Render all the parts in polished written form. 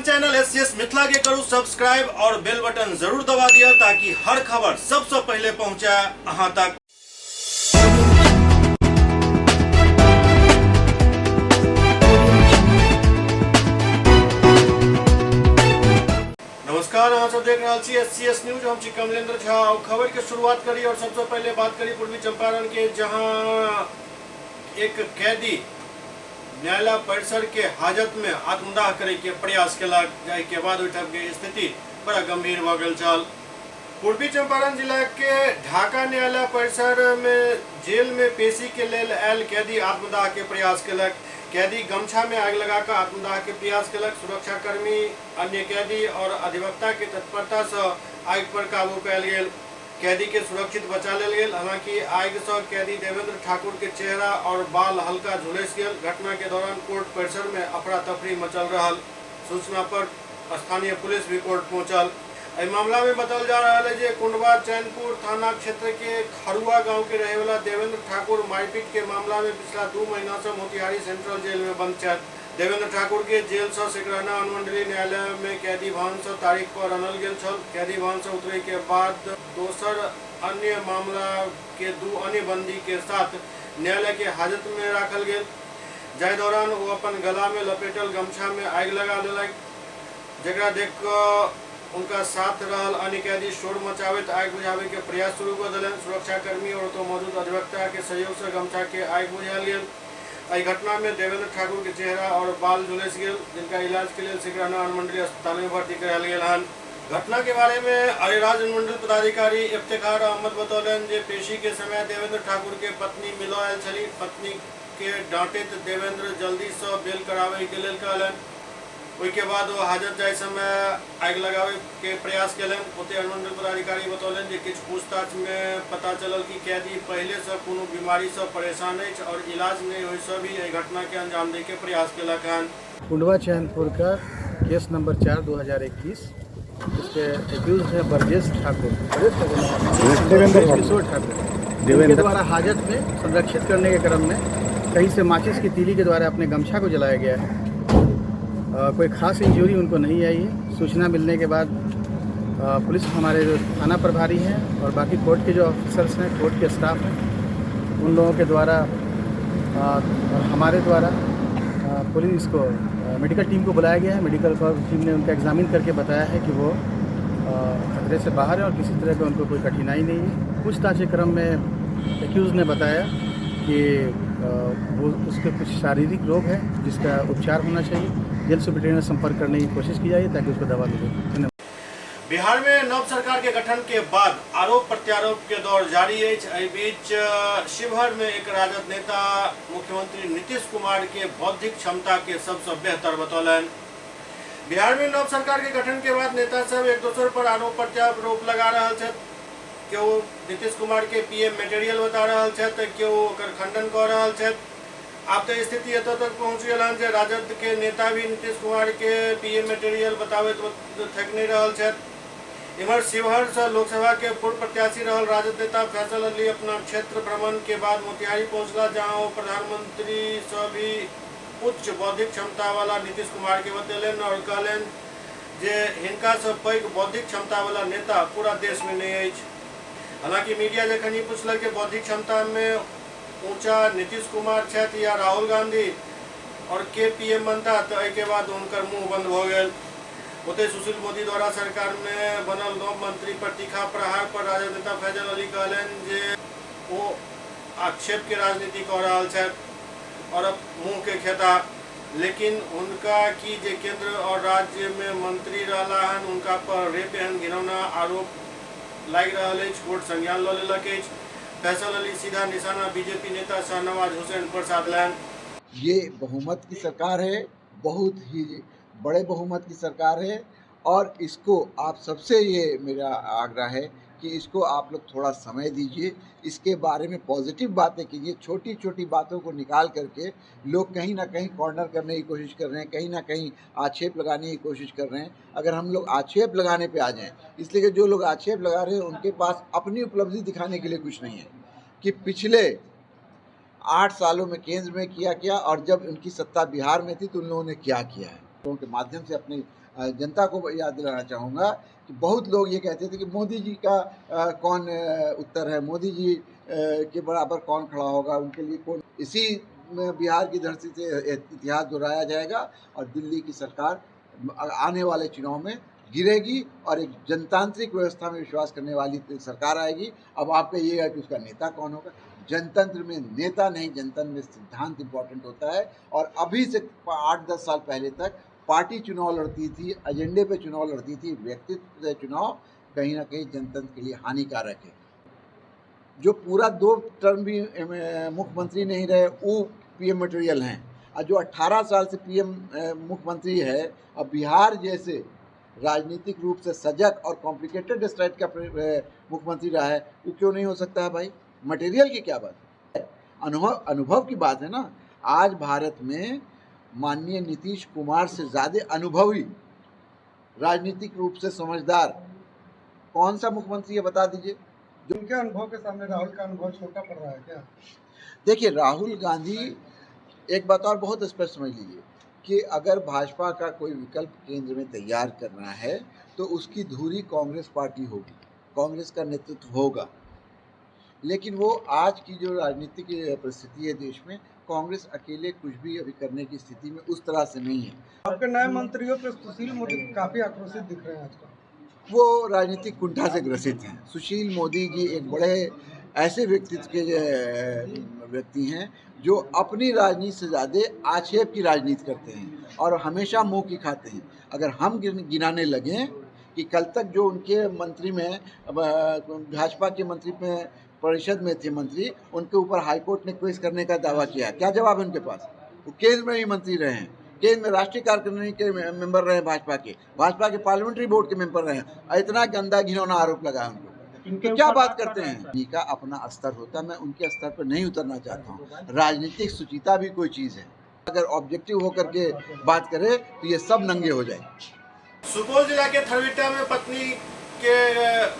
अपन channel SCS Mithila के करू subscribe और बेल बटन जरूर दबा दिया ताकि हर खबर सबसे पहले पहुंचे अहां तक। नमस्कार, अहाँ सब देख रहे छी एससीएस न्यूज। हम छी कमलेंद्र झा और खबर के शुरुआत करी और सबसे पहले बात करी पूर्वी चंपारण के, जहां एक कैदी न्यायालय परिसर के हाजत में आत्मदाह करे के प्रयास केलक, जाहि के बाद ओहिठाम के स्थिति बड़ा गंभीर भ गेल छल। पूर्वी चंपारण जिला के ढाका न्यायालय परिसर में जेल में पेशी के लेल आयल कैदी आत्मदाह के प्रयास केलक। कैदी गमछा में आग लगाकर आत्मदाह के प्रयास केलक। सुरक्षाकर्मी, अन्य कैदी और अधिवक्ता के तत्परता से आग पर काबू पायल गेल। कैदी के सुरक्षित बचा लेल गेल। हालांकि आग से कैदी देवेंद्र ठाकुर के चेहरा और बाल हल्का झुलस गेल। घटना के दौरान कोर्ट परिसर में अफरा तफरी मचल रहल। सूचना पर स्थानीय पुलिस भी कोर्ट पहुंचल। इस मामला में बताल जा रहा है जे कुंडवा चैनपुर थाना क्षेत्र के खरुआ गांव के रहे वाला देवेंद्र ठाकुर मारपीट के मामला में पिछला 2 महीना से मोतिहारी सेंट्रल जेल में बंद छथि। देवेंद्र ठाकुर के जेल से सिकरहना अनुमंडलीय न्यायालय में कैदी भवन से तारीख पर आनल गेल छल। कैदी भवन से उतरे के बाद दोसर अन्य मामला के 2 अन्य बंदी के साथ न्यायालय के हाजत में राखल गेल, जाहि दौरान वो अपन गला में लपेटल गमछा में आग लगा देलक, जकरा देख कर उनका साथ रहल अन्य कैदी शोर मचाबैत आग बुझावे के प्रयास शुरू कर दिलन। सुरक्षाकर्मी और तो मौजूद अधिवक्ता के सहयोग से गमछा के आग बुझायल गेल। इस घटना में देवेंद्र ठाकुर के चेहरा और बाल झुलस गेल, जिनका इलाज के लिए सिकरहना अनुमंडलीय अस्पताल में भर्ती करायल गेल हन। घटना के बारे में अरेराज अनुमंडल पदाधिकारी इफ्तिखार अहमद बतौलन जे पेशी के समय देवेंद्र ठाकुर के पत्नी मिलो आयल छली। पत्नी के डांटैत देवेंद्र जल्दी से बेल करावे के लेल कहलन। उसके बाद वो हाजत जाय समय आग लगावे के प्रयास केलन। ओते अनुमंडल पदाधिकारी बतौलन जे किछ पूछताछ में पता चलल कि कैदी पहले से कोनो बीमारी से परेशान अछि और इलाज नहीं होय से भी एहि घटना के अंजाम दे के प्रयास केलक हन। कुंडवा चैनपुर का केस नंबर 4/2021, इसके एक्यूज है ब्रजेश ठाकुर, किशोर ठाकुर, इनके द्वारा हाजत में संरक्षित करने के क्रम में कहीं से माचिस की तीली के द्वारा अपने गमछा को जलाया गया है। कोई खास इंजरी उनको नहीं आई है। सूचना मिलने के बाद पुलिस, हमारे जो थाना प्रभारी हैं और बाकी कोर्ट के जो ऑफिसर्स हैं, कोर्ट के स्टाफ हैं, उन लोगों के द्वारा और हमारे द्वारा पुलिस को मेडिकल टीम को बुलाया गया है। मेडिकल टीम ने उनका एग्जामिन करके बताया है कि वो खतरे से बाहर है और किसी तरह का उनको कोई कठिनाई नहीं है। पूछताछ के क्रम में एक्यूज़ ने बताया कि वो उसके कुछ शारीरिक रोग है जिसका उपचार होना चाहिए। जेल सुप्रिंटेंडेंट से संपर्क करने की कोशिश की जाए ताकि उसको दवा मिले। बिहार में नव सरकार के गठन के बाद आरोप प्रत्यारोप के दौर जारी है। एहि बीच शिवहर में एक राजद नेता मुख्यमंत्री नीतीश कुमार के बौद्धिक क्षमता के सबसे बेहतर बतौलन। बिहार में नव सरकार के गठन के बाद नेता सब एक दूसरे पर आरोप प्रत्यारोप लगा रहा छथि। केओ नीतीश कुमार के पीएम मटेरियल बता रहा छथि, केओ ओकर खंडन कऽ रहल छथि। अब तो स्थिति एतऽ तक पहुँच गल हन जे राजद के नेता भी नीतीश कुमार के पीएम मटेरियल बताबैत थकि नहीं रहल छथि। इमहर शिवहर से लोकसभा के पूर्व प्रत्याशी रहल राजद नेता फैसल अली अपना क्षेत्र भ्रमण के बाद मोतिहारी पहुंचला, जहां वो प्रधानमंत्री से भी उच्च बौद्धिक क्षमता वाला नीतीश कुमार के बतेलन और कहलन जे हिनका से पैघ बौद्धिक क्षमता वाला नेता पूरा देश में नहीं अछि। हालांकि मीडिया जखन ई पूछलक जे बौद्धिक क्षमता में ऊंचा नीतीश कुमार छथि या राहुल गांधी और के पीएम बनता, तो एहि के बाद उनकर मुंह बंद हो गए। ओते सुशील मोदी द्वारा सरकार में बनल नव मंत्री पर तीखा प्रहार पर राजद नेता फैजल अली कहलन जे वो आक्षेप के राजनीति कर रहा छथि और अब मुंह के खेता। लेकिन उनका की जे केंद्र और राज्य में मंत्री रहला हन, उनका पर रेप एहन घिनौना आरोप लाग रहा है। कोर्ट संज्ञान ल लेलक अछि। फैसल अली सीधा निशाना बीजेपी नेता शाहनवाज हुसैन पर साधलन। ये बहुमत की सरकार है, बहुत ही बड़े बहुमत की सरकार है और इसको आप सबसे ये मेरा आग्रह है कि इसको आप लोग थोड़ा समय दीजिए, इसके बारे में पॉजिटिव बातें कीजिए। छोटी छोटी बातों को निकाल करके लोग कहीं ना कहीं कॉर्नर करने की कोशिश कर रहे हैं, कहीं ना कहीं आक्षेप लगाने की कोशिश कर रहे हैं। अगर हम लोग आक्षेप लगाने पे आ जाएं, इसलिए कि जो लोग आक्षेप लगा रहे हैं उनके पास अपनी उपलब्धि दिखाने के लिए कुछ नहीं है कि पिछले 8 सालों में केंद्र में किया और जब उनकी सत्ता बिहार में थी तो उन लोगों ने क्या किया है। के माध्यम से अपनी जनता को याद दिलाना चाहूँगा कि बहुत लोग ये कहते थे कि मोदी जी का कौन उत्तर है, मोदी जी के बराबर कौन खड़ा होगा, उनके लिए कौन। इसी में बिहार की धरती से इतिहास दोहराया जाएगा और दिल्ली की सरकार आने वाले चुनाव में गिरेगी और एक जनतांत्रिक व्यवस्था में विश्वास करने वाली सरकार आएगी। अब आप कहिएगा कि उसका नेता कौन होगा। जनतंत्र में नेता नहीं, जनतंत्र में सिद्धांत इम्पोर्टेंट होता है। और अभी से 8-10 साल पहले तक पार्टी चुनाव लड़ती थी, एजेंडे पे चुनाव लड़ती थी, व्यक्तित्व से चुनाव कहीं ना कहीं जनतंत्र के लिए हानिकारक है। जो पूरा 2 टर्म भी मुख्यमंत्री नहीं रहे वो पीएम मटेरियल हैं, और जो 18 साल से पीएम मुख्यमंत्री है, अब बिहार जैसे राजनीतिक रूप से सजग और कॉम्प्लिकेटेड स्टेट का मुख्यमंत्री रहा है, वो क्यों नहीं हो सकता है भाई? मटेरियल की क्या बात है, अनुभव की बात है ना। आज भारत में माननीय नीतीश कुमार से ज़्यादा अनुभवी, राजनीतिक रूप से समझदार कौन सा मुख्यमंत्री है, बता दीजिए। उनके अनुभव के सामने राहुल का अनुभव छोटा पड़ रहा है क्या? देखिए, राहुल गांधी, एक बात और बहुत स्पष्ट समझ लीजिए कि अगर भाजपा का कोई विकल्प केंद्र में तैयार करना है तो उसकी धुरी कांग्रेस पार्टी होगी, कांग्रेस का नेतृत्व होगा। लेकिन वो आज की जो राजनीतिक परिस्थिति है देश में, कांग्रेस अकेले कुछ भी अभी करने की स्थिति में उस तरह से नहीं है। आपके नए मंत्रियों पर सुशील मोदी काफी आक्रोशित दिख रहे हैं आजकल। वो राजनीतिक कुंठा से ग्रसित हैं। सुशील मोदी जी एक बड़े ऐसे व्यक्तित्व के व्यक्ति हैं जो अपनी राजनीति से ज़्यादा आक्षेप की राजनीति करते हैं और हमेशा मुंह की खाते हैं। अगर हम गिनाने लगें कि कल तक जो उनके मंत्री में, भाजपा के मंत्री में, परिषद में थे मंत्री, उनके ऊपर हाईकोर्ट ने केस करने का दावा किया, क्या जवाब है उनके पास? वो केंद्र में ही मंत्री रहे हैं, केंद्र में राष्ट्रीय कार्यकारिणी के मेंबर रहे, भाजपा के पार्लियामेंट्री बोर्ड के मेंबर रहे, इतना गंदा घिनौना आरोप लगा उनको। तो क्या बात करते हैं? उनका अपना स्तर होता है, मैं उनके स्तर पर नहीं उतरना चाहता हूँ। राजनीतिक सुचिता भी कोई चीज़ है, अगर ऑब्जेक्टिव होकर के बात करें तो ये सब नंगे हो जाए। सुपौल जिला के थरविटा में पत्नी के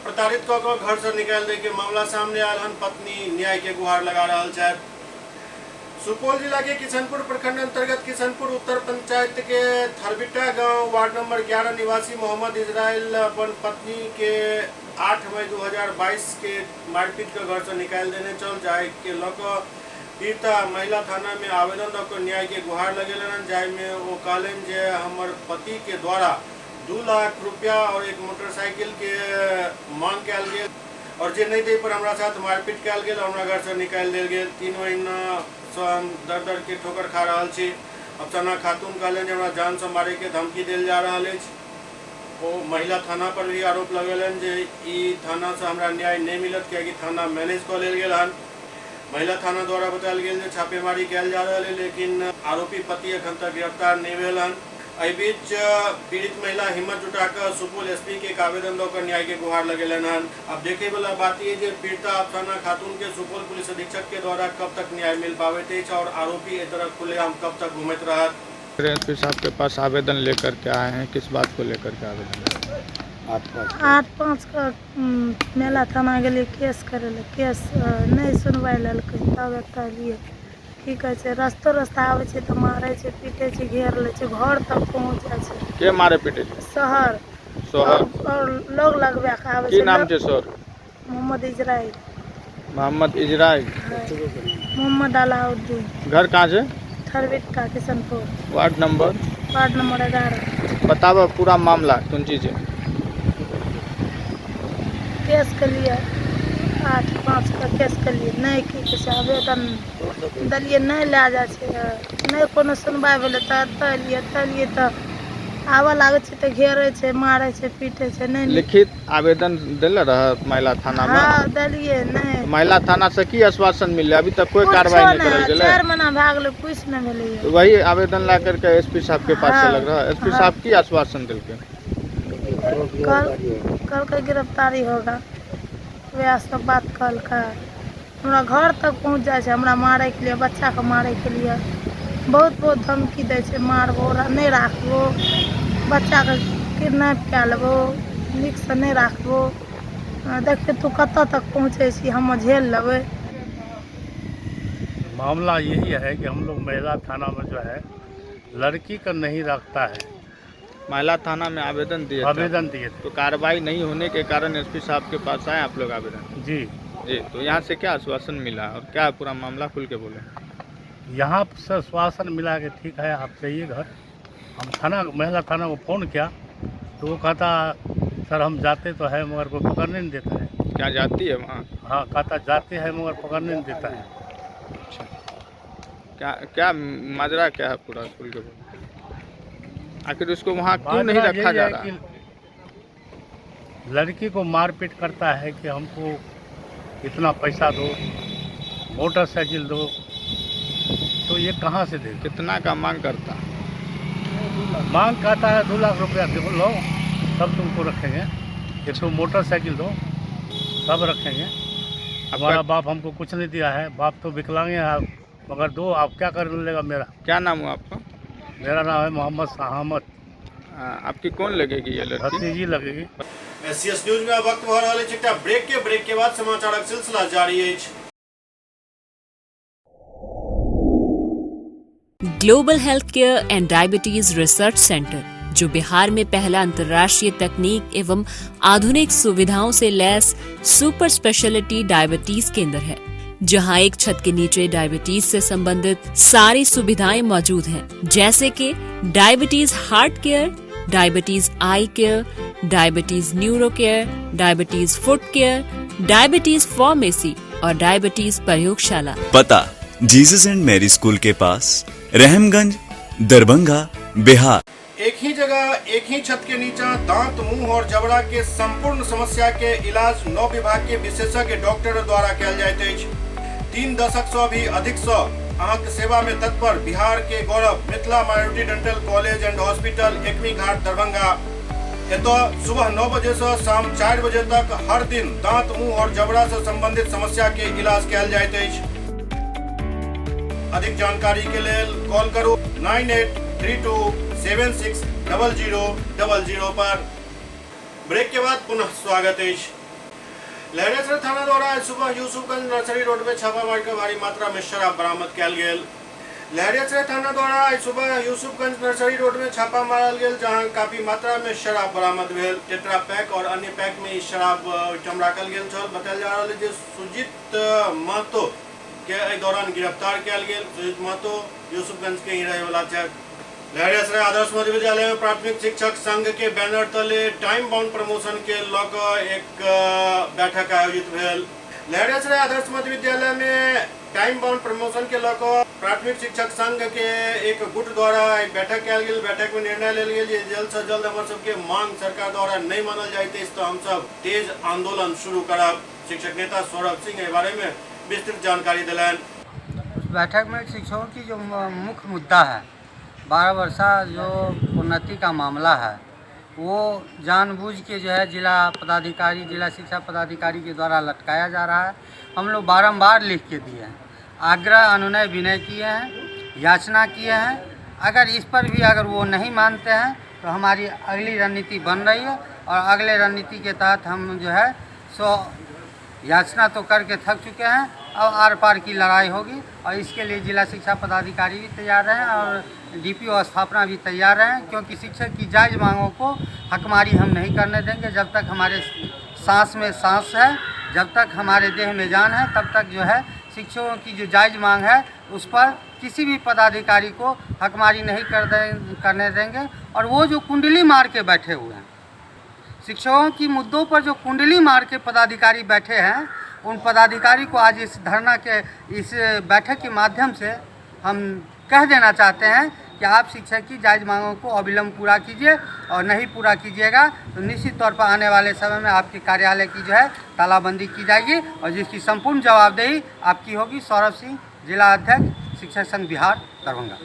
प्रताड़ित कऽ कऽ घर से निकाल दे के मामला सामने आयल हन। पत्नी न्याय के गुहार लगा रहा है। सुपौल जिला के किशनपुर प्रखंड अंतर्गत किशनपुर उत्तर पंचायत के थरविटा गांव वार्ड नंबर 11 निवासी मोहम्मद इजराइल अपन पत्नी के 8 मई 2022 के मारपीट के घर से निकाल देने चल जाए के लऽ पीड़िता महिला थाना में आवेदन दऽ कऽ न्याय के गुहार लगेलन, जाहिमे वो कहलन जे हमर पति के द्वारा 2 लाख रुपया और एक मोटरसाइकिल के मांग कयल गेल और जे नहीं दे पर हमरा साथ मारपीट कयल गेल, हमरा घर से निकाल देल गेल। 3 महीना से हम दर के ठोकर खा रहा छी। अफसाना खातून कहलन जे हमरा जान से मारे के धमकी देल जा रहा है। वो महिला थाना पर भी आरोप लगेलन जे ई थाना से हमरा न्याय नहीं मिलत, कियाकि थाना मैनेज कऽ लेल गेल हन। महिला थाना द्वारा बतायल गेल जे छापेमारी कयल जा रहल है, लेकिन आरोपी पति अखन तक गिरफ्तार नहीं भेल हन। एहि बीच पीड़ित महिला हिम्मत जुटाकर सुपौल एसपी के एक आवेदन दऽ न्याय के गुहार लगेलन हन। अब देखे वाला बात ये जे पीड़िता अफसाना खातून के सुपौल पुलिस अधीक्षक के द्वारा कब तक न्याय मिल पाबैत अछि और आरोपी एहि तरह खुलेआम कब तक घूमैत रहत। एसपी साहब के पास आवेदन लेकर के आए हैं, किस बात को लेकर के आवेदन? 8-5 का मेला थाना गेलिए केस करे ले, केस नहीं सुनवाई लेलकै, तब एतऽ लिए की कहै छै रास्ता आबै छै तऽ मारै छै, पीटे छै, घेर लै छै, घर तक पहुँच जाइ छै। के मारे पीटे छै? शहर और लोग लगबा के आबै छै। की नाम छै सर? मोहम्मद इजराइल। मोहम्मद इजराइल। मोहम्मद अलाउद्दीन। घर कहाँ छै? थरविटा किशनपुर। Ward number 11। बताओ पूरा मामला कौन चीज है? केस के लिए 8-5 का केस के लिए नहीं की कहै छै आवेदन देलिए, नहीं लै जाइ छै, नहीं कोनो सुनवाई भेलै तऽ एतऽ लिए तऽ आबऽ लागै छै तऽ घेरै छै, मारै छै, पीटे छै। नहीं लिखित आवेदन देले रह महिला थाना में? हाँ देलिए। नहीं महिला थाना से की आश्वासन मिले? अभी तक कोई कार्रवाई नहीं करल गेलै। 4 महीना भए गेलै, कुछ नहीं भेलै। तो वही आवेदन ला करके एसपी साहब के पास से लग रहा है। एसपी साहब की आश्वासन दिलके? कल का गिरफ्तारी होगा, वह सब बात कल का। हमरा घर तक पहुँच जाए छै, हमरा मारे के लिए, बच्चा के मारे के लिए बहुत धमकी दे छै, मारबो, नहीं राखबो, बच्चा के किडनैप कए लेबो, नीक से नहीं राखबो, देखिए तू कतऽ तक पहुँचे छी, हम झेल लेबै। मामला यही है कि हम लोग महिला थाना में जो है लड़की का नहीं रखता है। महिला थाना में आवेदन दिए थे। आवेदन दिए थे तो कार्रवाई नहीं होने के कारण एसपी साहब के पास आए आप लोग आवेदन। जी। जी, तो यहाँ से क्या आश्वासन मिला और क्या पूरा मामला खुल के बोले? यहाँ से आश्वासन मिला कि ठीक है आप जाइए घर। हम थाना महिला थाना को फ़ोन किया तो वो कहता सर हम जाते तो है मगर कोई पकड़ने नहीं देता है। क्या जाती है वहाँ? हाँ कहता जाते हैं मगर पकड़ने नहीं देता है। अच्छा, क्या माजरा क्या है पूरा खुल के बोले? आखिर उसको वहाँ क्यों नहीं माजरा रखा यही जा है रहा? कि लड़की को मारपीट करता है कि हमको इतना पैसा दो, मोटरसाइकिल दो, तो ये कहाँ से दे? कितना का मांग करता है? मांग करता है 2 लाख रुपया दो लो तब तुमको रखेंगे, ये तो मोटरसाइकिल दो तब रखेंगे। हमारा बाप हमको कुछ नहीं दिया है, बाप तो विकलांग है मगर दो, आप क्या कर लेगा मेरा? क्या नाम हुआ आपका? मेरा नाम है मोहम्मद शाहमद। आपकी कौन लगेगी ये लड़की? भतीजी लगेगी। एससीएस न्यूज में वक्त भर वाले चिट्टा ब्रेक के बाद समाचारक सिलसिला जारी है। Global health care and diabetes research centre, जो बिहार में पहला अंतर्राष्ट्रीय तकनीक एवं आधुनिक सुविधाओं से लैस सुपर स्पेशलिटी डायबिटीज केंद्र है, जहां एक छत के नीचे डायबिटीज से संबंधित सारी सुविधाएं मौजूद हैं, जैसे कि diabetes heart care, diabetes eye care, diabetes neuro care, diabetes foot care, diabetes pharmacy और डायबिटीज प्रयोगशाला। पता जीसस एंड मैरी स्कूल के पास, रहमगंज, दरभंगा, बिहार। एक ही जगह एक ही छत के नीचे दांत, मुंह और जबड़ा के संपूर्ण समस्या के इलाज 9 विभाग के विशेषज्ञ डॉक्टर द्वारा कयल जाइत अछि। 3 दशक से भी अधिक से अहाँक सेवा में तत्पर बिहार के गौरव Mithila minority dental college and hospital, Ekmi Ghat, Darbhanga. एतो सुबह 9 बजे से शाम 4 बजे तक हर दिन दांत, मुंह और जबड़ा से संबंधित समस्या के इलाज कयल जाइत अछि। अधिक जानकारी के लिए कॉल करो 9832760000 पर। ब्रेक के बाद पुनः स्वागत है। लहरियासराय थाना द्वारा आज सुबह यूसुफगंज नर्सरी रोड में छापा मारकर भारी मात्रा में शराब बरामद कयल गेल। लहरियासराय थाना द्वारा आज सुबह यूसुफगंज नर्सरी रोड में छापा मारल गेल, जहां काफी मात्रा में शराब बरामद भेल। टेट्रा पैक और अन्य पैक में ई शराब ओहिठाम राखल गेल छल। बतायल जा रहल है जे सुजीत महतो के दौरान गिरफ्तार किया गेल। सुजीत महतो यूसुफगंज के ही रहे वाला छथि। लहरियासराय आदर्श मध्य विद्यालय में प्राथमिक शिक्षक संघ के बैनर तले टाइम बाउंड प्रमोशन के लग एक बैठक आयोजित भेल। लहरियासराय आदर्श मध्य विद्यालय में टाइम बाउंड प्रमोशन के लग प्राथमिक शिक्षक संघ के एक गुट द्वारा एक बैठक कयल गेल। बैठक में निर्णय लेल गेल जे जल्द से जल्द हमर सबके मांग सरकार द्वारा नहीं मानल जाइत अछि तो हम सब तेज आंदोलन शुरू करब। शिक्षक नेता सौरभ सिंह एहि बारे में विस्तृत जानकारी दिलन। बैठक में शिक्षकों की जो मुख्य मुद्दा है 12 वर्षा जो उन्नति का मामला है, वो जानबूझ के जो है जिला पदाधिकारी, जिला शिक्षा पदाधिकारी के द्वारा लटकाया जा रहा है। हम लोग बारंबार लिख के दिए हैं, आग्रह अनुनय विनय किए हैं, याचना किए हैं। अगर इस पर भी अगर वो नहीं मानते हैं तो हमारी अगली रणनीति बन रही है और अगले रणनीति के तहत हम जो है सो याचना तो करके थक चुके हैं, अब आर पार की लड़ाई होगी। और इसके लिए जिला शिक्षा पदाधिकारी भी तैयार हैं और डीपीओ स्थापना भी तैयार हैं, क्योंकि शिक्षक की जायज़ मांगों को हकमारी हम नहीं करने देंगे। जब तक हमारे सांस में सांस है, जब तक हमारे देह में जान है, तब तक जो है शिक्षकों की जो जायज़ मांग है उस पर किसी भी पदाधिकारी को हकमारी नहीं करने देंगे। और वो जो कुंडली मार के बैठे हुए हैं, शिक्षकों की मुद्दों पर जो कुंडली मार के पदाधिकारी बैठे हैं, उन पदाधिकारी को आज इस धरना के इस बैठक के माध्यम से हम कह देना चाहते हैं कि आप शिक्षक की जायज़ मांगों को अविलंब पूरा कीजिए और नहीं पूरा कीजिएगा तो निश्चित तौर पर आने वाले समय में आपके कार्यालय की जो है तालाबंदी की जाएगी और जिसकी संपूर्ण जवाबदेही आपकी होगी। सौरभ सिंह, जिला अध्यक्ष, शिक्षक संघ बिहार, दरभंगा।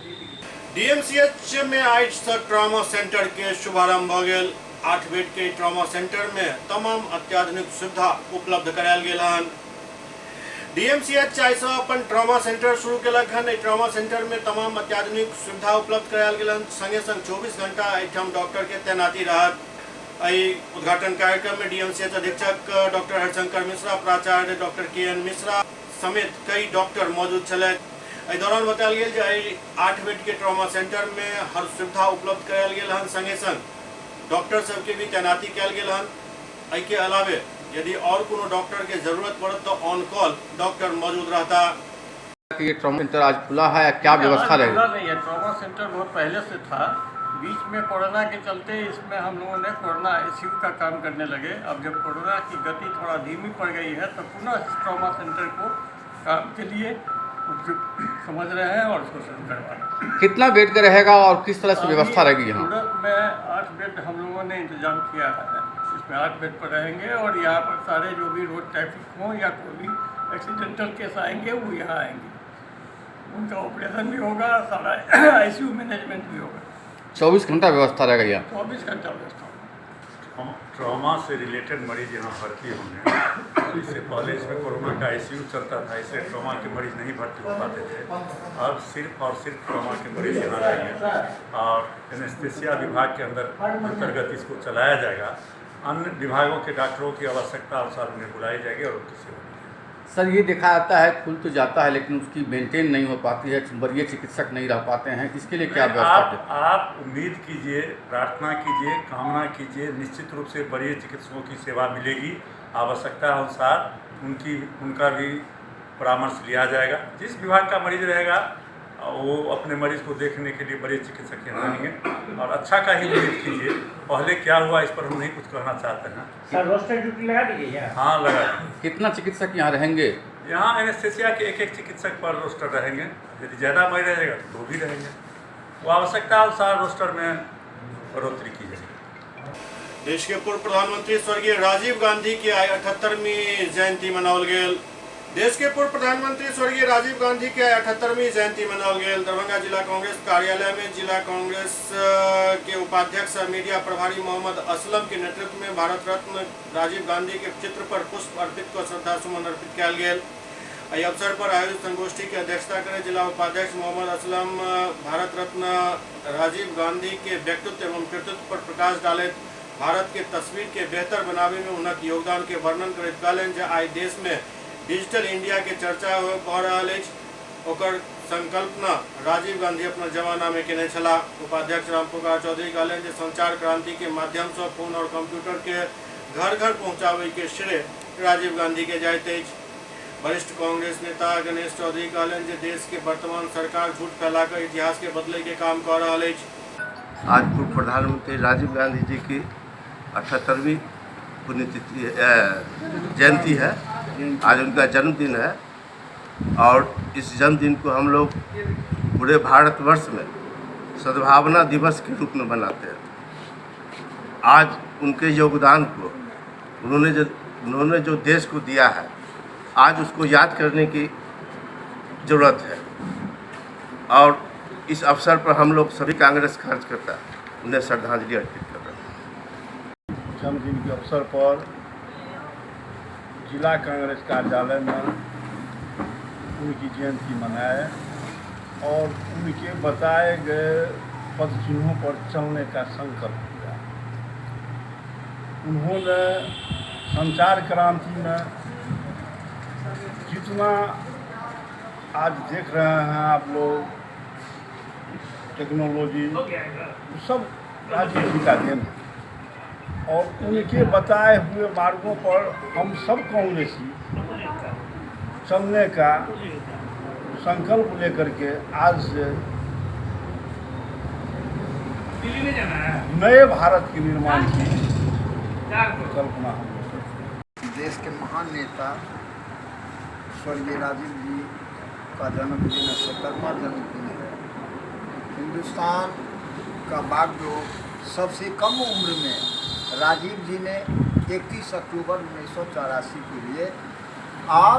डीएमसीएच में आज ट्रॉमा सेंटर के शुभारंभ हो गया। 8 बेड के ट्रॉमा सेंटर में तमाम अत्याधुनिक सुविधा उपलब्ध करायल गेल हन। डीएमसीएच आज से अपन ट्रॉमा सेंटर शुरू केलक हन। ट्रॉमा सेंटर में तमाम अत्याधुनिक सुविधा उपलब्ध करायल गेल हन। संगे संग 24 घंटा एहिठाम डॉक्टर के तैनाती रहत। एहि उद्घाटन कार्यक्रम में डीएमसीएच अधीक्षक डॉक्टर हरशंकर मिश्रा, प्राचार्य डॉक्टर के एन मिश्रा समेत कई डॉक्टर मौजूद छलथि। एहि दौरान बतायल गेल जे एहि 8 बेड के ट्रॉमा सेंटर में हर सुविधा उपलब्ध करायल गेल हन, संगे संग डॉक्टर सबके भी तैनाती कयल गेल हन। एहि के अलावे यदि और कोनो डॉक्टर के जरूरत पड़त तो ऑन कॉल डॉक्टर मौजूद रहता। ये ट्रॉमा सेंटर आज खुला है, क्या व्यवस्था रहेगी? खुला नहीं है, ट्रॉमा सेंटर बहुत पहले से था। बीच में कोरोना के चलते इसमें हम लोगों ने कोरोना ICU का काम करने लगे। अब जब कोरोना की गति थोड़ा धीमी पड़ गई है तो पुनः ट्रॉमा सेंटर को काम के लिए समझ रहे हैं और उसको शुरू कर रहे हैं। कितना बेड का रहेगा और किस तरह से व्यवस्था रहेगी यहाँ? सूरत में 8 बेड हम लोगों ने इंतजाम किया है। इसमें 8 बेड पर रहेंगे और यहाँ पर सारे जो भी रोड ट्रैफिक हो या कोई भी एक्सीडेंटल केस आएंगे वो यहाँ आएंगे, उनका ऑपरेशन भी होगा, सारा ICU मैनेजमेंट भी होगा। 24 घंटा व्यवस्था रहेगा यहाँ? 24 घंटा व्यवस्था। ट्रॉमा से रिलेटेड मरीज यहाँ भर्ती होंगे। तो इससे पहले इसमें कोरोना का ICU चलता था, इससे ट्रॉमा के मरीज नहीं भर्ती हो पाते थे। अब सिर्फ और सिर्फ ट्रॉमा के मरीज यहाँ रहेंगे और एनेस्थेसिया विभाग के अंतर्गत इसको चलाया जाएगा। अन्य विभागों के डॉक्टरों की आवश्यकता अनुसार उन्हें बुलाई जाएगी और उनकी सेवा। सर ये देखा जाता है खुल तो जाता है लेकिन उसकी मेंटेन नहीं हो पाती है, वरीय चिकित्सक नहीं रह पाते हैं, इसके लिए क्या व्यवस्था? आप उम्मीद कीजिए, प्रार्थना कीजिए, कामना कीजिए, निश्चित रूप से वरीय चिकित्सकों की सेवा मिलेगी। आवश्यकता अनुसार उनका भी परामर्श लिया जाएगा। जिस विभाग का मरीज रहेगा वो अपने मरीज को देखने के लिए बड़े चिकित्सक यहाँ रहेंगे और अच्छा का ही उम्मीद कीजिए। पहले क्या हुआ इस पर हम नहीं कुछ कहना चाहते हैं। सर रोस्टर ड्यूटी लगा दीजिए? हाँ लगा दीजिए। कितना चिकित्सक यहाँ रहेंगे? यहाँ एनेस्थेसिया के एक चिकित्सक पर रोस्टर रहेंगे। यदि ज़्यादा मरीज रहेगा तो 2 भी रहेंगे। वो आवश्यकता अनुसार रोस्टर में बढ़ोतरी की जाएगी। देश के पूर्व प्रधानमंत्री स्वर्गीय राजीव गांधी की 78वीं जयंती मनाओल गेल। देश के पूर्व प्रधानमंत्री स्वर्गीय राजीव गांधी के 78वीं जयंती मनाओल गेल। दरभंगा जिला कांग्रेस कार्यालय में जिला कांग्रेस के उपाध्यक्ष और मीडिया प्रभारी मोहम्मद असलम के नेतृत्व में भारत रत्न राजीव गांधी के चित्र पर पुष्प अर्पित कर श्रद्धा सुमन अर्पित कयल गेल। एहि अवसर पर आयोजित संगोष्ठी की अध्यक्षता करे जिला उपाध्यक्ष मोहम्मद असलम भारत रत्न राजीव गांधी के व्यक्तित्व एवं कृतित्व पर प्रकाश डालैत भारत के तस्वीर के बेहतर बनावे में उनक योगदान के वर्णन करैत कहलनि जे आइ देश में डिजिटल इंडिया के चर्चा भऽ रहल अछि, ओकर संकल्पना राजीव गांधी अपना जमाना में केने छलाह। उपाध्यक्ष रामपुकार चौधरी कहलनि जे संचार क्रांति के माध्यम से फोन और कंप्यूटर के घर घर पहुँचावे के श्रेय राजीव गांधी के जाइत अछि। वरिष्ठ कांग्रेस नेता गणेश चौधरी कहलनि जे देश के वर्तमान सरकार झूठ फैलाकर इतिहास के बदले के काम कर रहल अछि। आज पूर्व प्रधानमंत्री राजीव गांधी जी की 78वीं पुण्यतिथि जयंती है। आज उनका जन्मदिन है और इस जन्मदिन को हम लोग पूरे भारतवर्ष में सद्भावना दिवस के रूप में मनाते हैं। आज उनके योगदान को उन्होंने जो देश को दिया है, आज उसको याद करने की ज़रूरत है और इस अवसर पर हम लोग सभी कांग्रेस कार्यकर्ता उन्हें श्रद्धांजलि अर्पित कर रहे हैं। जन्मदिन के अवसर पर जिला कांग्रेस कार्यालय में उनकी जयंती मनाए और उनके बताए गए पद चिन्हों पर चलने का संकल्प किया। उन्होंने संचार क्रांति में जितना आज देख रहे हैं आप लोग टेक्नोलॉजी, सब राजीव जी का देन है और उनके बताए हुए मार्गों पर हम सब कांग्रेसी चलने का संकल्प लेकर के आज से नए भारत के निर्माण की कल्पना हम देश के महान नेता स्वर्गीय राजीव जी का जन्मदिन 70वां जन्मदिन है। हिंदुस्तान का बागडोर सबसे कम उम्र में राजीव जी ने 31 अक्टूबर 1984 के लिए और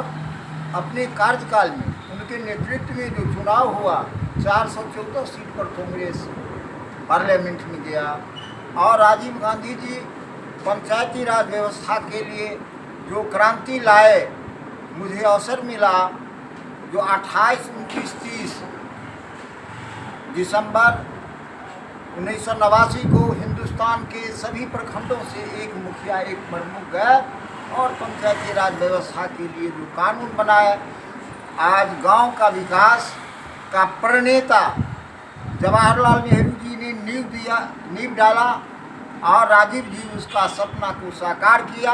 अपने कार्यकाल में उनके नेतृत्व में जो चुनाव हुआ 414 सीट पर कांग्रेस पार्लियामेंट में गया और राजीव गांधी जी पंचायती राज व्यवस्था के लिए जो क्रांति लाए, मुझे अवसर मिला जो 28, 29, 30 दिसंबर 1989 को हिंदुस्तान के सभी प्रखंडों से एक मुखिया एक प्रमुख गए और पंचायती राज व्यवस्था के लिए जो कानून बनाए, आज गांव का विकास का प्रणेता जवाहरलाल नेहरू जी ने नींव डाला और राजीव जी उसका सपना को साकार किया।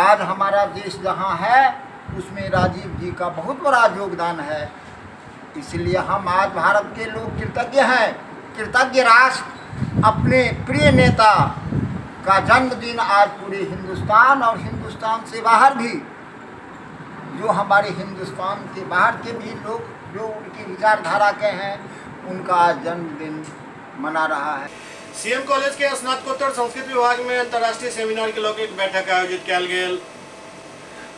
आज हमारा देश जहाँ है उसमें राजीव जी का बहुत बड़ा योगदान है। इसलिए हम आज भारत के लोग कृतज्ञ हैं। कृतज्ञ राष्ट्र अपने प्रिय नेता का जन्मदिन आज पूरे हिंदुस्तान और हिंदुस्तान से बाहर भी, जो हमारे हिंदुस्तान के बाहर के भी लोग जो उनकी विचारधारा के हैं, उनका आज जन्मदिन मना रहा है। सीएम कॉलेज के स्नातकोत्तर संस्कृत विभाग में अंतर्राष्ट्रीय सेमिनार के लौकिक बैठक आयोजित किया गेल।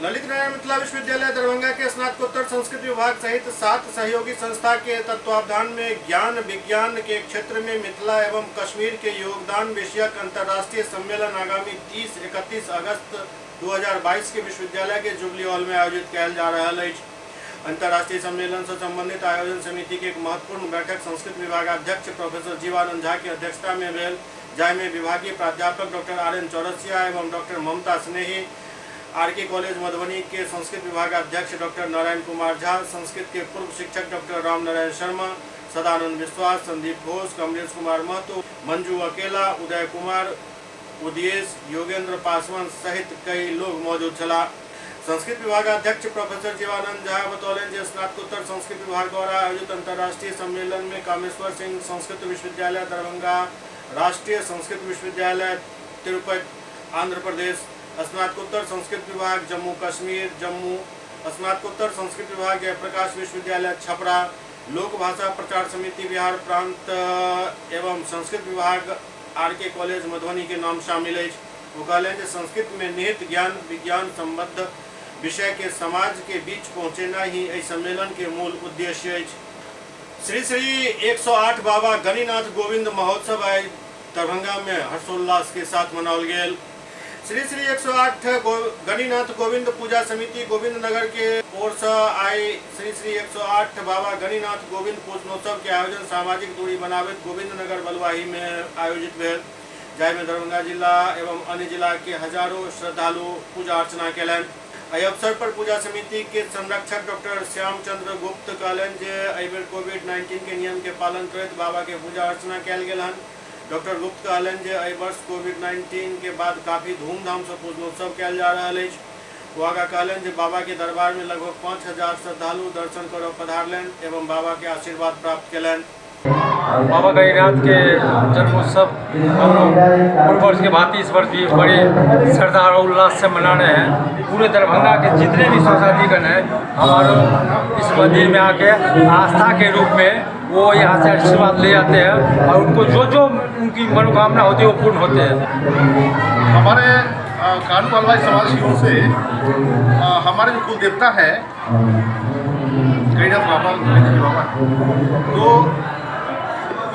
ललित नारायण मिथिला विश्वविद्यालय दरभंगा के स्नातकोत्तर संस्कृत विभाग सहित 7 सहयोगी संस्था के तत्वावधान में ज्ञान विज्ञान के क्षेत्र में मिथिला एवं कश्मीर के योगदान विषयक अंतर्राष्ट्रीय सम्मेलन आगामी 30-31 अगस्त 2022 के विश्वविद्यालय के जुबली हॉल में आयोजित किया जा रहा है। अंतर्राष्ट्रीय सम्मेलन से संबंधित आयोजन समिति की एक महत्वपूर्ण बैठक संस्कृत विभागाध्यक्ष प्रोफेसर जीवानंद झा की अध्यक्षता में भेल, जाहिमे विभागीय प्राध्यापक डॉक्टर RN चौरसिया एवं डॉक्टर ममता स्नेही, RK कॉलेज मधुबनी के संस्कृत विभागाध्यक्ष डॉक्टर नारायण कुमार झा, संस्कृत के पूर्व शिक्षक डॉक्टर राम नारायण शर्मा, सदानंद विश्वास, संदीप घोष, कमलेश कुमार महतो, मंजू अकेला, उदय कुमार, उदयेश, योगेंद्र पासवान सहित कई लोग मौजूद छला। संस्कृत विभागाध्यक्ष प्रोफेसर जीवानंद झा बतौलन जे स्नातकोत्तर संस्कृत विभाग द्वारा आयोजित अंतर्राष्ट्रीय सम्मेलन में कामेश्वर सिंह संस्कृत विश्वविद्यालय दरभंगा, राष्ट्रीय संस्कृत विश्वविद्यालय तिरुपति आंध्र प्रदेश, स्नातकोत्तर संस्कृत विभाग जम्मू कश्मीर जम्मू, स्नातकोत्तर संस्कृत विभाग जयप्रकाश विश्वविद्यालय छपरा, लोक भाषा प्रचार समिति बिहार प्रांत एवं संस्कृत विभाग RK कॉलेज मधुबनी के नाम शामिल है। वो कहलें जे संस्कृत में निहित ज्ञान विज्ञान संबद्ध विषय के समाज के बीच पहुँचना ही इस सम्मेलन के मूल उद्देश्य है। श्री श्री 108 बाबा गणिनाथ गोविंद महोत्सव आज दरभंगा में हर्षोल्लास के साथ मनाओल गेल। श्री श्री 108 गणिनाथ गोविंद पूजा समिति गोविंद नगर के ओर से आई श्री श्री 108 बाबा गणिनाथ गोविंद पूजनोत्सव के आयोजन सामाजिक दूरी बनावित गोविंद नगर बलवाही में आयोजित भेल, जाहिमे दरभंगा जिला एवं अन्य जिला के हजारों श्रद्धालु पूजा अर्चना कैलन। एहि अवसर पर पूजा समिति के संरक्षक डॉक्टर श्यामचंद्र गुप्त कहलन जे एहि बेर कोविड-19 के नियम के पालन करैत बाबा के पूजा अर्चना कैल गेल हन। डॉक्टर गुप्त कहलन जे एहि वर्ष कोविड-19 के बाद काफी धूमधाम से पूजनोत्सव कैल जा रहा है। वो आगा कहलन जे बाबा के दरबार में लगभग 5000 श्रद्धालु दर्शन करब पधारलन एवं बाबा के आशीर्वाद प्राप्त कैलन। बाबा गणिनाथ के जन्मोत्सव हम लोग पूर्व वर्ष के भांति इस वर्ष भी बड़े श्रद्धा और उल्लास से मना रहे हैं। पूरे दरभंगा के जितने भी सोसाइटीगण हैं हमारे इस मंदिर में आके आस्था के रूप में वो यहाँ से आशीर्वाद ले जाते हैं और उनको जो जो उनकी मनोकामना होती है वो पूर्ण होते हैं। हमारे कानू बलवाई समाज की ओर से हमारे जो कुल देवता है गणिनाथ बाबा तो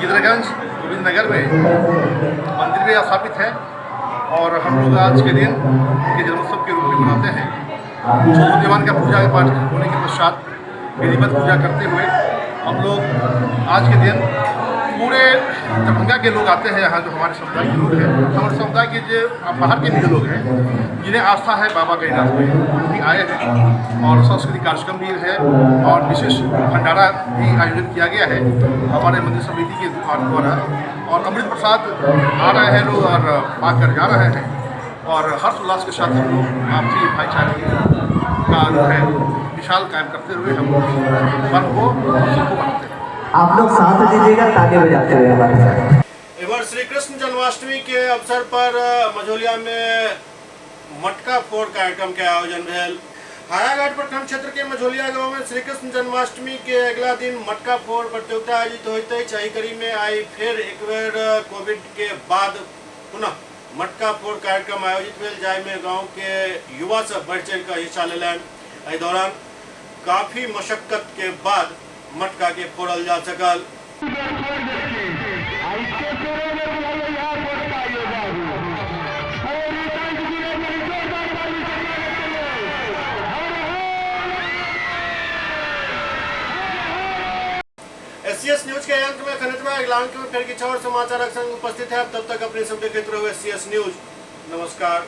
गिदरगंज गोविंद नगर में मंदिर में स्थापित है और हम लोग आज के दिन उनके जन्मोत्सव के रूप में मनाते हैं। चौदह दीवान का पूजा पाठ होने के पश्चात विधिवत पूजा करते हुए हम लोग आज के दिन पूरे दरभंगा के लोग आते हैं यहाँ, जो हमारे समुदाय के लोग हैं, हमारे समुदाय के जो बाहर के भी लोग हैं जिन्हें आस्था है बाबा गणिनाथ में, भी आए हैं और सांस्कृतिक कार्यक्रम भी है और विशेष भंडारा भी आयोजित किया गया है हमारे मंदिर समिति के द्वारा। और अमृत प्रसाद आ रहे हैं लोग और पाकर जा रहे हैं और हर्षोल्लास के साथ हम लोग आपसी भाईचारे का जो है विशाल कायम करते हुए हम पर्व को मनाते हैं। आप लोग साथ दीजिएगा ताली बजाते हुए हमारे साथ। इस वर्ष श्री कृष्ण जन्माष्टमी के अवसर पर मझौलिया में मटका फोड़ कार्यक्रम के आयोजन भेल। हायाघाट प्रखंड क्षेत्र के मझौलिया गांव में श्री कृष्ण जन्माष्टमी के अगला दिन मटका फोड़ प्रतियोगिता आयोजित होते ही कड़ी में आई फिर एक बेर कोविड के बाद पुनः मटका फोड़ कार्यक्रम आयोजित भेल, जाहिमे गाँव के युवा सब बढ़ चढ़ कर हिस्सा लेलन। एहि दौरान काफी मशक्कत के बाद मटका के फोड़ल जा सकल। SCS न्यूज के अंक में खनिजवा अगला अंक में फिर किसी और समाचार संग उपस्थित है। तब तक अपने सब देखते रहो SCS न्यूज। नमस्कार।